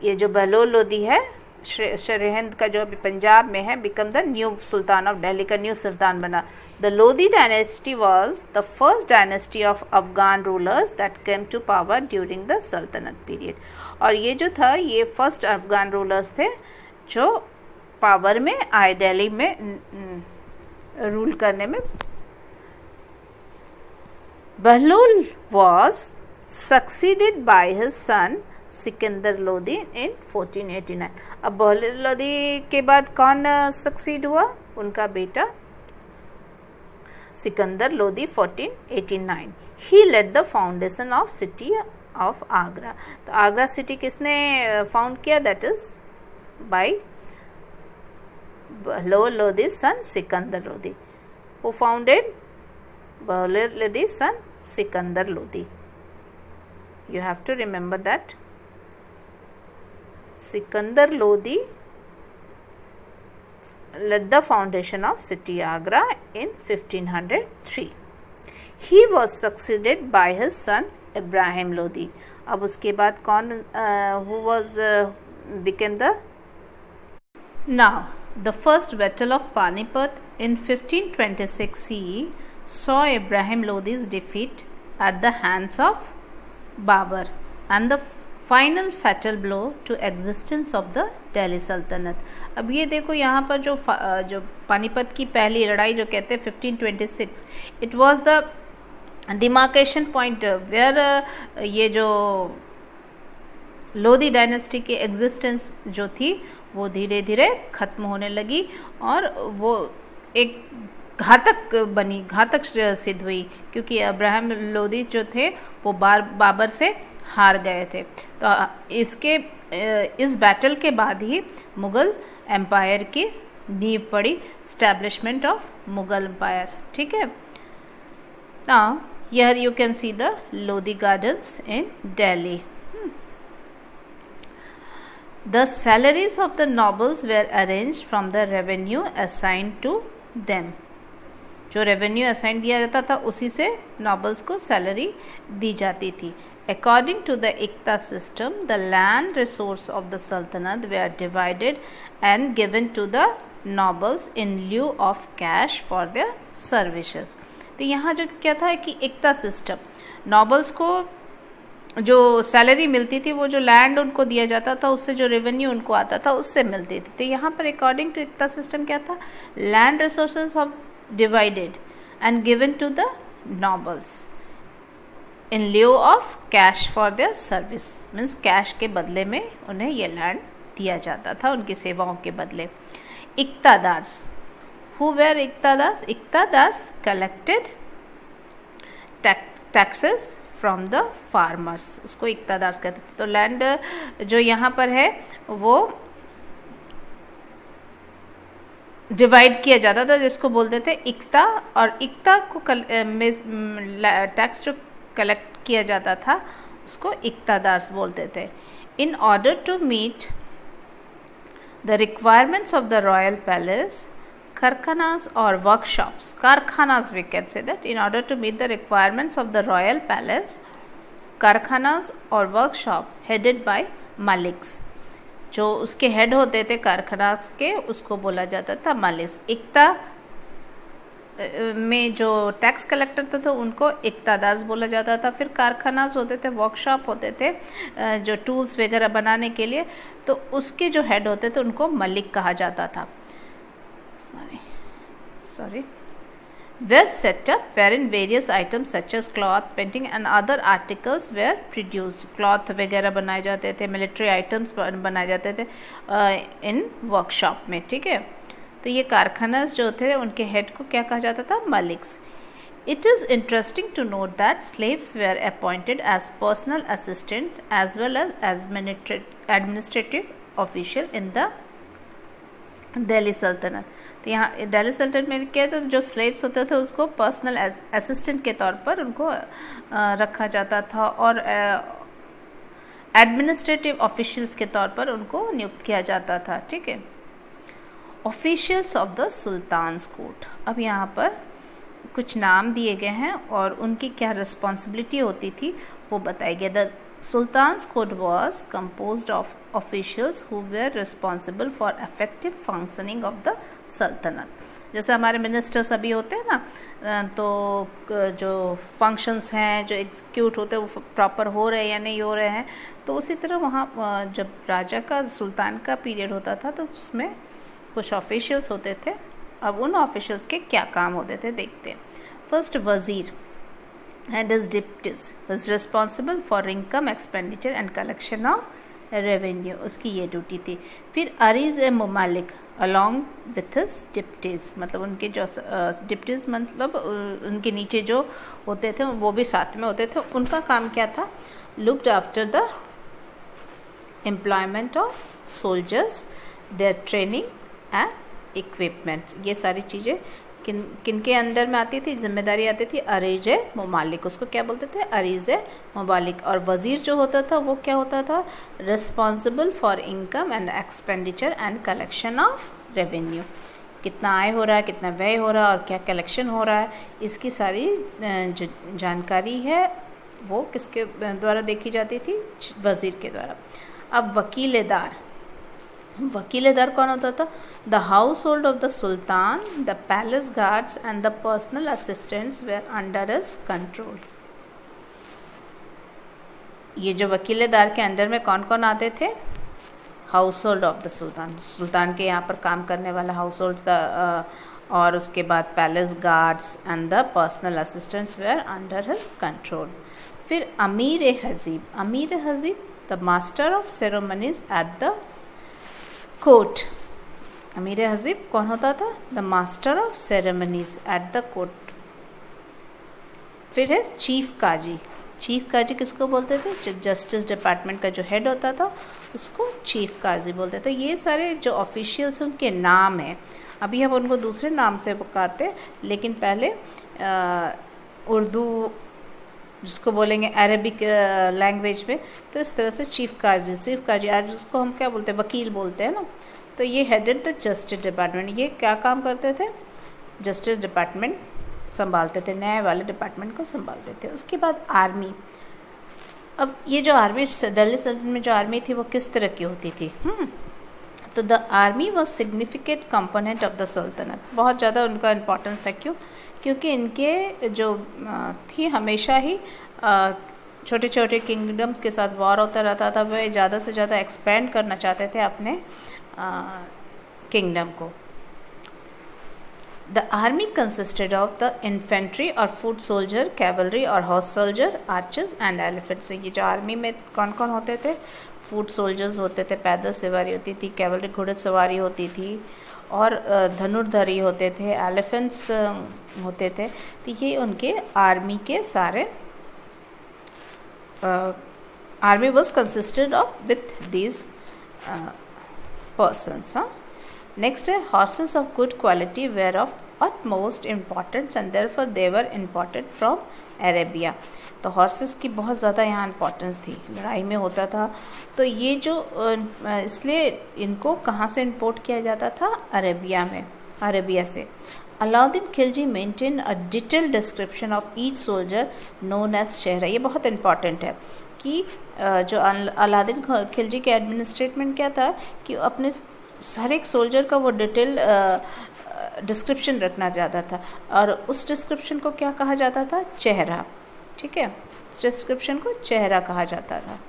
ये जो बहलोल लोधी है श्री हिंद का जो अभी पंजाब में है, become the new sultan of Delhi का न्यू सुल्तान बना। The Lodi dynasty was the first dynasty of Afghan rulers that came to power during the sultanate period. और ये जो था, ये फर्स्ट अफगान रूलर्स थे जो पावर में आए, दिल्ली में रूल करने में। Bahlol was succeeded by his son Sikandar Lodhi in 1489। अब बहलोल लोधी के बाद कौन सक्सीड हुआ? उनका बेटा Sikandar Lodhi 1489। He led the foundation of city of Agra। तो आगरा सिटी किसने फाउंड किया? That is by Bahlol Lodi son Sikandar Lodi. Who founded? Bahlol Lodi son Sikandar Lodi. You have to remember that. Sikandar Lodi led the foundation of city Agra in 1503. He was succeeded by his son Ibrahim Lodi. अब उसके बाद कौन who was became the now the first battle of Panipat in 1526 CE saw Ibrahim Lodi's defeat at the hands of Babur and the final fatal blow to existence of the Delhi sultanate. अब ये देखो यहाँ पर जो पानीपत की पहली लड़ाई जो कहते हैं 1526, it was the demarcation point where ये जो लोधी डायनेस्टी की एग्जिस्टेंस जो थी वो धीरे धीरे खत्म होने लगी और वो एक घातक सिद्ध हुई, क्योंकि इब्राहिम लोधी जो थे वो बाबर से हार गए थे। तो इस बैटल के बाद ही मुगल एम्पायर की नींव पड़ी, एस्टैब्लिशमेंट ऑफ मुगल एम्पायर, ठीक है। Now here you can see the Lodi gardens in Delhi. The salaries of the nobles were arranged from the revenue assigned to them. जो रेवेन्यू असाइन दिया जाता था उसी से नॉबल्स को सैलरी दी जाती थी। According to the Ikta system, the land resource of the Sultanate were divided and given to the nobles in lieu of cash for their services. तो यहाँ जो क्या था कि इक्ता सिस्टम, नॉबल्स को जो सैलरी मिलती थी वो जो लैंड उनको दिया जाता था उससे जो रेवेन्यू उनको आता था उससे मिलती थी। तो यहाँ पर अकॉर्डिंग टू इक्ता सिस्टम क्या था? Land resources of divided and given to the nobles in lieu of cash for their service, means cash के बदले में उन्हें ये लैंड दिया जाता था उनकी सेवाओं के बदले। Iqtadars, who were iqtadars? Iqtadars collected taxes from the farmers, उसको इक्तादार्स कहते थे। तो लैंड जो यहाँ पर है वो डिवाइड किया जाता था जिसको बोलते थे इक्ता, और इक्ता को टैक्स जो कलेक्ट किया जाता था उसको इक्तादार्स बोलते थे। In order to meet the requirements of the royal palace, karkhanas और workshops, karkhanas we can say that, in order to meet the requirements of the royal palace, karkhanas और वर्कशॉप हेडेड बाय मालिक्स, जो उसके हेड होते थे कारखानास के उसको बोला जाता था मालिक्स। इक्ता में जो टैक्स कलेक्टर थे तो उनको इक्तादार्स बोला जाता था। फिर कारखानास होते थे, वर्कशॉप होते थे जो टूल्स वगैरह बनाने के लिए, तो उसके जो हेड होते थे उनको मलिक कहा जाता था। were set up wherein various items such as cloth, painting and other articles were produced. cloth वगैरह बनाए जाते थे, military items बनाए जाते थे in workshop में, ठीक है। तो ये कारखानास जो थे उनके हेड को क्या कहा जाता था? Malik's. It is interesting to note that slaves were appointed as personal assistant as well as administrative official in the Delhi सल्तनत। तो यहाँ दिल्ली सल्तनत में क्या था, जो स्लेव्स होते थे उसको पर्सनल असिस्टेंट के तौर पर उनको रखा जाता था और एडमिनिस्ट्रेटिव ऑफिशियल्स के तौर पर उनको नियुक्त किया जाता था, ठीक है। Officials of the sultan's court, अब यहाँ पर कुछ नाम दिए गए हैं और उनकी क्या रिस्पॉन्सिबिलिटी होती थी वो बताई गई। The Sultan's court was composed of officials who were responsible for effective functioning of the Sultanate. जैसे हमारे मिनिस्टर्स अभी होते हैं ना, तो जो फंक्शंस हैं जो एग्जीक्यूट होते हैं वो प्रॉपर हो रहे हैं या नहीं हो रहे हैं, तो उसी तरह वहाँ जब राजा का सुल्तान का पीरियड होता था तो उसमें कुछ ऑफिशियल्स होते थे। अब उन ऑफिशियल्स के क्या काम होते थे देखते हैं। फर्स्ट, वज़ीर and his deputies was responsible for income expenditure and collection of revenue, उसकी ये ड्यूटी थी। फिर अरीज ए ममालिक along with his deputies, मतलब उनके जो deputies मतलब उनके नीचे जो होते थे वो भी साथ में होते थे। उनका काम क्या था? looked after the employment of soldiers, their training and equipment। ये सारी चीज़ें किन के अंदर में आती थी, जिम्मेदारी आती थी? अरीज ममालिक, उसको क्या बोलते थे? अरीज ममालिक। और वज़ीर जो होता था वो क्या होता था? Responsible for income and expenditure and collection of revenue. कितना आय हो रहा है, कितना व्यय हो रहा है और क्या कलेक्शन हो रहा है, इसकी सारी जो जानकारी है वो किसके द्वारा देखी जाती थी? वज़ीर के द्वारा। अब वकीलेदार, वकीलेदार कौन होता था? The household of the sultan, the palace guards and the personal assistants were under his control. ये जो वकीलेदार के अंडर में कौन कौन आते थे? Household of the sultan, sultan के यहाँ पर काम करने वाला हाउस होल्ड, और उसके बाद palace guards and the personal assistants were under his control. फिर Amir e Hajib, Amir e Hajib the master of ceremonies at the court. Amir Hajib कौन होता था? The master of ceremonies at the court. फिर है चीफ काजी, चीफ काजी किसको बोलते थे? जो जस्टिस डिपार्टमेंट का जो हेड होता था उसको चीफ काजी बोलते थे। ये सारे जो ऑफिशियल्स उनके नाम हैं, अभी हम उनको दूसरे नाम से पुकारते हैं, लेकिन पहले उर्दू जिसको बोलेंगे अरेबिक लैंग्वेज में, तो इस तरह से चीफ काजी आज उसको हम क्या बोलते हैं? वकील बोलते हैं ना। तो ये हेडेड द जस्टिस डिपार्टमेंट, ये क्या काम करते थे? जस्टिस डिपार्टमेंट संभालते थे, न्याय वाले डिपार्टमेंट को संभालते थे। उसके बाद आर्मी, अब ये जो आर्मी दिल्ली सल्तनत में जो आर्मी थी वो किस तरह की होती थी? तो the army was significant component of the सल्तनत, बहुत ज़्यादा उनका इम्पोर्टेंस था। क्यों? क्योंकि इनके जो थी हमेशा ही छोटे छोटे किंगडम्स के साथ वॉर होता रहता था, वह ज़्यादा से ज़्यादा एक्सपेंड करना चाहते थे अपने किंगडम को। The army consisted of the infantry और फुट सोल्जर, कैवलरी और horse soldier, archers and elephants. ये जो आर्मी में कौन कौन होते थे? फुट सोल्जर्स होते थे, पैदल सवारी होती थी, कैवलरी घोड़े सवारी होती थी, और धनुर्धरी होते थे, एलिफेंट्स होते थे। तो ये उनके आर्मी के सारे army was consisted of with these persons. Next है horses of good quality were of utmost importance and therefore they were imported from Arabia. तो horses की बहुत ज़्यादा यहाँ इम्पोर्टेंस थी, लड़ाई में होता था। तो ये जो इसलिए इनको कहाँ से इंपोर्ट किया जाता था? अरेबिया में, अरेबिया से। Alauddin Khilji maintain a detail description of each soldier known as chehra. ये बहुत इंपॉर्टेंट है कि जो अलाउद्दीन खिलजी के एडमिनिस्ट्रेटमेंट क्या था कि अपने हर एक सोल्जर का वो डिटेल डिस्क्रिप्शन रखना चाहता था, और उस डिस्क्रिप्शन को क्या कहा जाता था? चेहरा। ठीक है, इस डिस्क्रिप्शन को चेहरा कहा जाता था।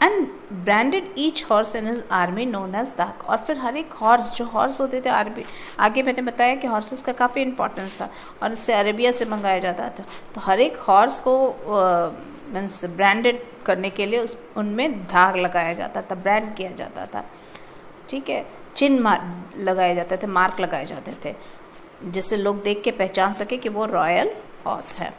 And branded each horse in his army known as dagh. और फिर हर एक हॉर्स, जो हॉर्स होते थे आर्मी, आगे मैंने बताया कि हॉर्सेस का काफ़ी इंपॉर्टेंस था और इससे अरेबिया से मंगाया जाता था। तो हर एक हॉर्स को मीन्स ब्रांडेड करने के लिए उनमें धाग लगाया जाता था, ब्रांड किया जाता था, ठीक है, चिन्ह लगाए जाते थे, मार्क लगाए जाते थे, जिससे लोग देख के पहचान सके कि वो रॉयल हॉर्स है।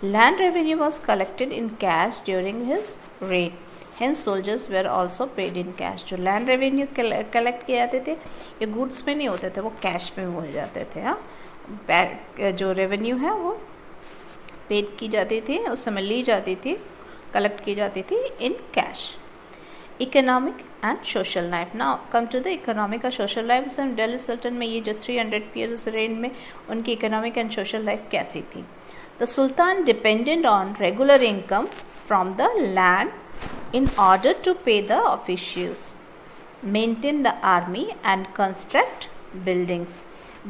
Land revenue was collected in cash during his red, hence soldiers were also paid in cash. जो लैंड रेवेन्यू कलेक्ट किए जाते थे ये गुड्स में नहीं होते थे, वो कैश में हो जाते थे। हाँ, जो रेवेन्यू है वो पेड की जाती थी, उस समय ली जाती थी, कलेक्ट की जाती थी in cash. Economic and social life. Now come to the economic और सोशल लाइफ। दिल्ली सुल्तान में ये जो 300 ईयर्स रेन में उनकी इकोनॉमिक एंड सोशल लाइफ कैसी थी। The sultan depended on regular income from the land in order to pay the officials, maintain the army and construct buildings.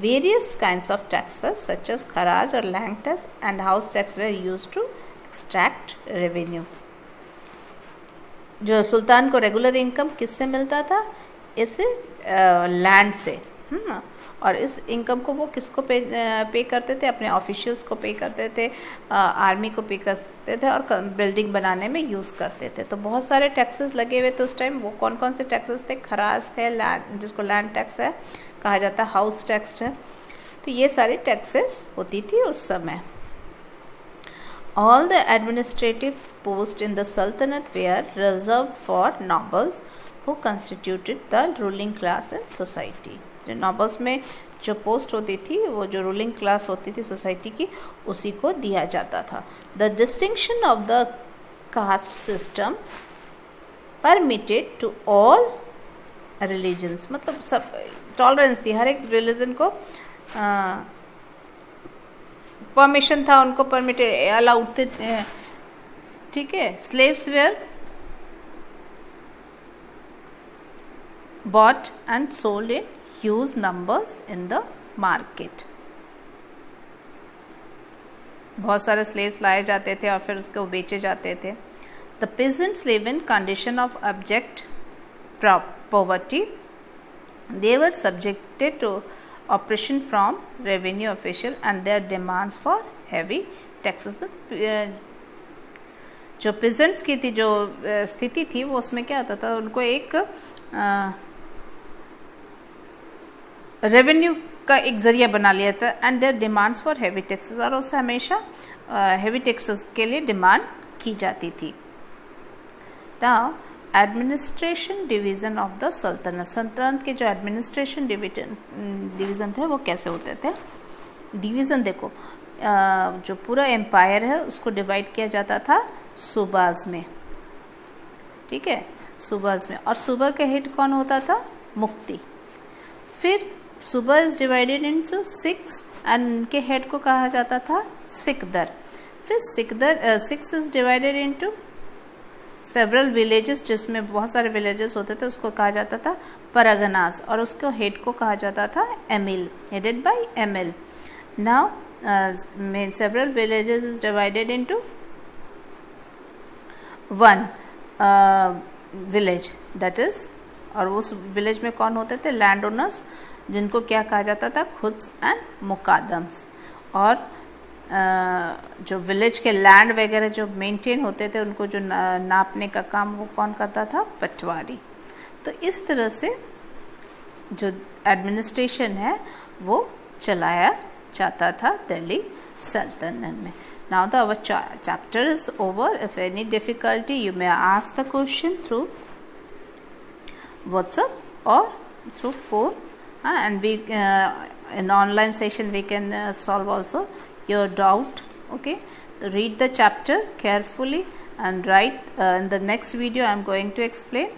Various kinds of taxes such as kharaj or land tax and house tax were used to extract revenue. जो सुल्तान को regular income किससे मिलता था? इस land से, और इस income को वो किसको पे करते थे? अपने ऑफिशियल्स को पे करते थे, आर्मी को पे करते थे और बिल्डिंग बनाने में यूज़ करते थे। तो बहुत सारे टैक्सेस लगे हुए थे उस टाइम। वो कौन कौन से टैक्सेस थे? खराज थे, लैंड, जिसको लैंड टैक्स है कहा जाता है, हाउस टैक्स है। तो ये सारे टैक्सेस होती थी उस समय। All the administrative post in the Sultanat were reserved for nobles who constituted the ruling class in society. जो नॉबल्स में जो पोस्ट होती थी, वो जो रूलिंग क्लास होती थी सोसाइटी की, उसी को दिया जाता था। The distinction of the caste system permitted to all religions, मतलब सब टॉलरेंस थी, हर एक रिलीजन को परमिशन था, उनको परमिटेड, अलाउड थे, ठीक है। Slaves were bought and sold in huge numbers in the market. बहुत सारे स्लेव्स लाए जाते थे और फिर उसको बेचे जाते थे। The peasants live in condition of abject poverty. They were subjected to oppression from revenue official and their demands for heavy taxes. जो peasants की थी जो स्थिति थी, वो उसमें क्या होता था, उनको एक रेवेन्यू का एक ज़रिया बना लिया था। And there demands for heavy taxes, और उससे हमेशा हैवी टैक्सेस के लिए डिमांड की जाती थी। Now administration division of the सल्तनत। सल्तनत के जो एडमिनिस्ट्रेशन डिवीज़न थे वो कैसे होते थे? डिवीज़न देखो, जो पूरा एम्पायर है उसको डिवाइड किया जाता था सूबाज में, ठीक है, सूबाज में। और सूबा का हेड कौन होता था? मुफ्ती। फिर सूबा इज डिवाइडेड इनटू 6 एंड उनके हेड को कहा जाता था सिकदर। फिर Sikdar 6 is divided into several villages, जिसमें बहुत सारे विलेजेस होते थे, उसको कहा जाता था परगनाज, और उसको हेड को कहा जाता था amil, headed by amil. Now several villages is divided into one village, that is, और उस विलेज में कौन होते थे? लैंड ओनर्स, जिनको क्या कहा जाता था? खुद्स एंड मुकादम्स। और जो विलेज के लैंड वगैरह जो मेंटेन होते थे, उनको जो नापने का काम वो कौन करता था? पटवारी। तो इस तरह से जो एडमिनिस्ट्रेशन है वो चलाया जाता था दिल्ली सल्तनत में। Now our chapter is over. If any difficulty, you may ask the question through WhatsApp or through phone, and we in online session we can solve also your doubt. Okay, read the chapter carefully and write. In the next video I am going to explain